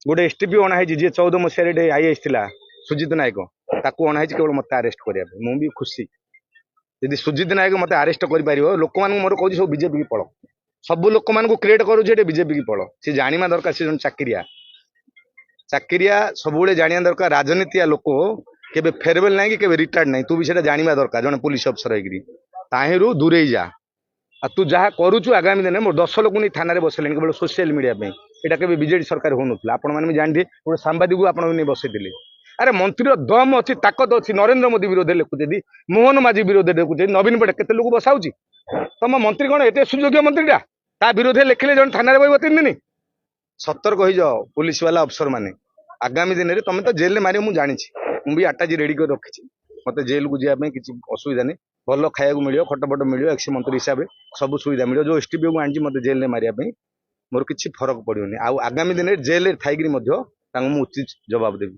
गोटे एसटीपी अणाई जी 14 मसीह आईएएस थिला सुजित नायक ताकू अणाई केवल मत अरेस्ट करने मुझे खुशी यदि सुजित नायक मत अरेस्ट कर लोक मोर कहूँ सब बीजेपी की पड़ सब लोक मान क्रिएट करुचे बीजेपी की पड़ सी जाना दरकार सी चाकरिया चाकरिया सब जाना दरकार राजनीतिया लोक केबे फेरवेल ना कि रिटायर्ड ना तू भी जाना दरकार जन पुलिस अफसर होगी दूरे जा आ तू जहाँ करुचु आगामी दिन मोर 10 लोक नहीं थाना बसले केवल सोशल मीडिया यहाँ के बीजेडी सरकार हो ना आपण मैंने जानते गोटे सांबादिक आपने नहीं बसई अरे मंत्री दम अच्छी ताकत अच्छी नरेंद्र मोदी विरोध लिखुचे मोहन माझी विरोध लिखुचे नवीन पट्टनायक केते लोक बसाऊँच तुम मंत्री कौन एत सुयोग्य मंत्रीटा ता विरोध लिखिले जन थाना बह 3 दिन सतर्क हो जाओ पुलिस वाला अफसर मैंने आगामी दिन में तुम तो जेल मार मुझे जानी मुझे आटाजी रेडी कर रखी मत जेल को जावाई किसी असुविधा नहीं भल खाया मिले खटपट मिले एक्स मंत्री हिसाब से सब सुविधा मिले जो एसटीपी को आनी मत जेल मारे मोर किसी फरक पड़ोनी आगामी दिन में जेल थी उचित जवाब देवी।